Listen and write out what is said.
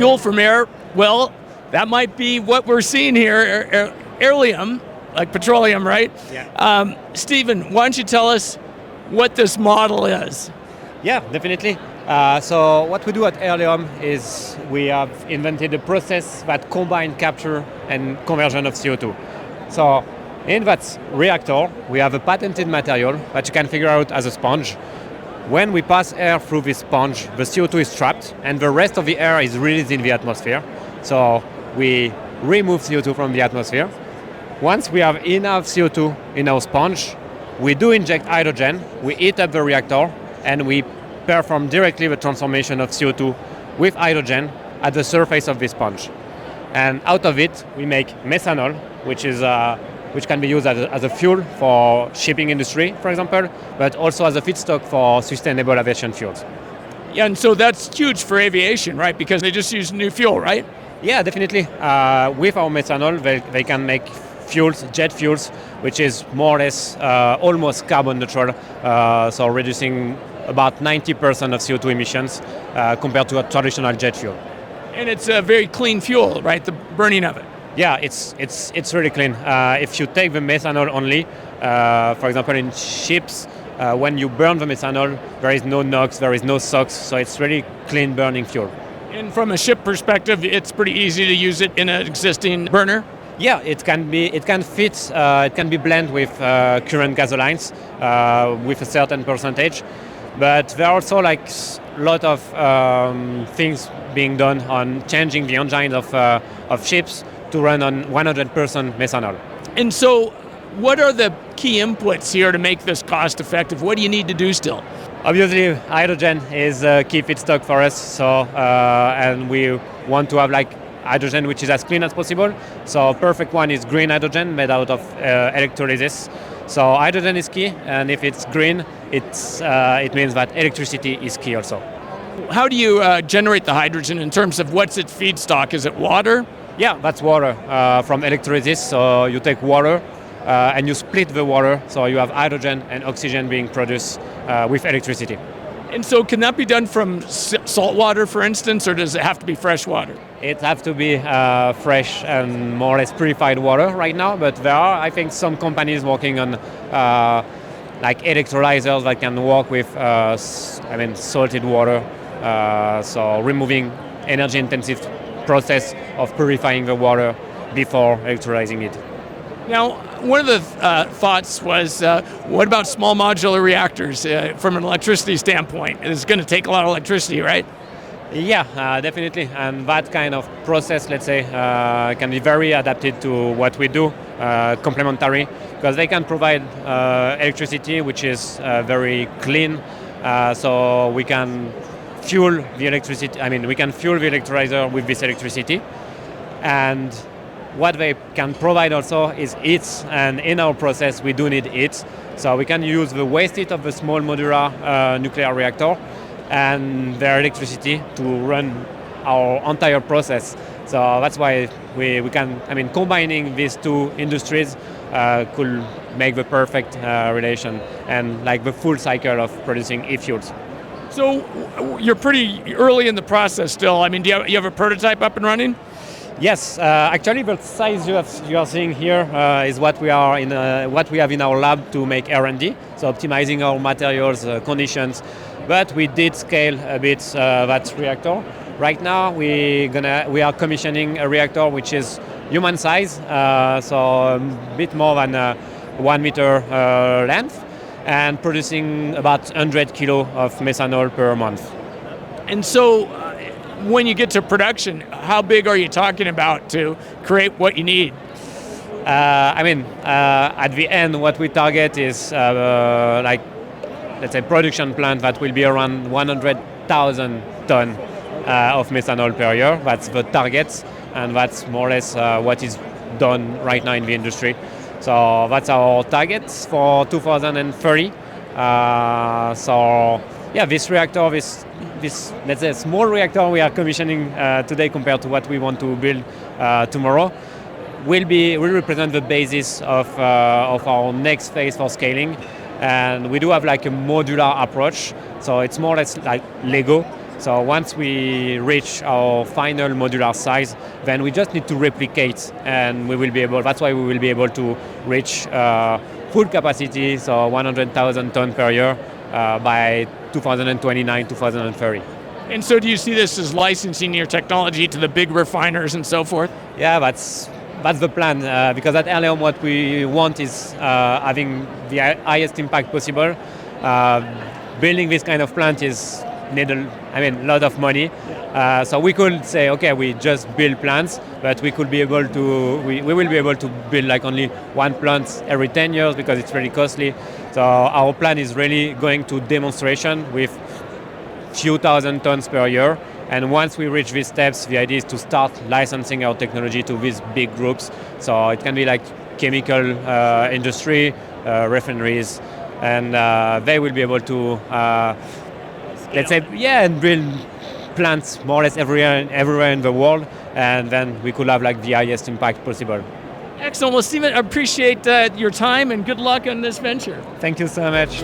fuel from air. Well, that might be what we're seeing here, Aerleum, like petroleum, right? Yeah. Stephen, why don't you tell us what this model is? Yeah, definitely. So what we do at Aerleum is we have invented a process that combines capture and conversion of CO2. So in that reactor, we have a patented material that you can figure out as a sponge. When we pass air through this sponge, the CO2 is trapped and the rest of the air is released in the atmosphere. So we remove CO2 from the atmosphere. Once we have enough CO2 in our sponge, we do inject hydrogen, we heat up the reactor, and we perform directly the transformation of CO2 with hydrogen at the surface of this sponge. And out of it, we make methanol, which can be used as a fuel for shipping industry, for example, but also as a feedstock for sustainable aviation fuels. Yeah, and so that's huge for aviation, right? Because they just use new fuel, right? Yeah, definitely. With our methanol, they can make fuels, jet fuels, which is more or less almost carbon neutral, so reducing about 90% of CO2 emissions compared to a traditional jet fuel. And it's a very clean fuel, right? The burning of it. Yeah, it's really clean. If you take the methanol only, for example, in ships, when you burn the methanol, there is no NOx, there is no SOx, so it's really clean burning fuel. And from a ship perspective, it's pretty easy to use it in an existing burner? Yeah, it can fit, it can be blended with current gasolines with a certain percentage. But there are also like a lot of things being done on changing the engine of ships to run on 100% methanol. And so what are the key inputs here to make this cost effective? What do you need to do still? Obviously, hydrogen is a key feedstock for us. So, and we want to have like hydrogen which is as clean as possible. So perfect one is green hydrogen made out of electrolysis. So hydrogen is key, and if it's green, it means that electricity is key also. How do you generate the hydrogen in terms of what's its feedstock? Is it water? Yeah, that's water from electrolysis. So you take water and you split the water, so you have hydrogen and oxygen being produced with electricity. And so can that be done from salt water, for instance, or does it have to be fresh water? It has to be fresh and more or less purified water right now, but there are, I think, some companies working on like electrolyzers that can work with salted water, so removing energy-intensive process of purifying the water before electrolyzing it. Now, one of the thoughts was, what about small modular reactors from an electricity standpoint? It's going to take a lot of electricity, right? Yeah, definitely. And that kind of process, let's say, can be very adapted to what we do, complementary, because they can provide electricity, which is very clean. So we can fuel the electricity. We can fuel the electrolyzer with this electricity. And what they can provide also is heat, and in our process we do need heat. So we can use the waste heat of the small modular nuclear reactor and their electricity to run our entire process. So that's why we can, combining these two industries could make the perfect relation and like the full cycle of producing e-fuels. So you're pretty early in the process still. Do you have a prototype up and running? Yes, actually the size you are seeing here is what we have in our lab to make R&D, so optimizing our materials conditions. But we did scale a bit that reactor. Right now we are commissioning a reactor which is human size, so a bit more than 1 meter length, and producing about 100 kilo of methanol per month. And so when you get to production, how big are you talking about to create what you need? At the end, what we target is let's say production plant that will be around 100,000 tons of methanol per year. That's the target, and that's more or less what is done right now in the industry. So that's our targets for 2030. This reactor, this let's say small reactor we are commissioning today compared to what we want to build tomorrow will represent the basis of our next phase for scaling. And we do have like a modular approach, so it's more or less like Lego. So once we reach our final modular size, then we just need to replicate, and we will be able. That's why we will be able to reach full capacity, so 100,000 tons per year by 2029, 2030. And so do you see this as licensing your technology to the big refiners and so forth? Yeah, that's the plan, because at Aerleum what we want is having the highest impact possible. Building this kind of plant is a lot of money. So we could say, okay, we just build plants, but we will be able to build like only one plant every 10 years because it's really costly. So our plan is really going to demonstration with few thousand tons per year. And once we reach these steps, the idea is to start licensing our technology to these big groups. So it can be like chemical industry, refineries, and they will be able to, and build plants more or less everywhere in the world. And then we could have like the highest impact possible. Excellent. Well, Steven, I appreciate your time and good luck on this venture. Thank you so much.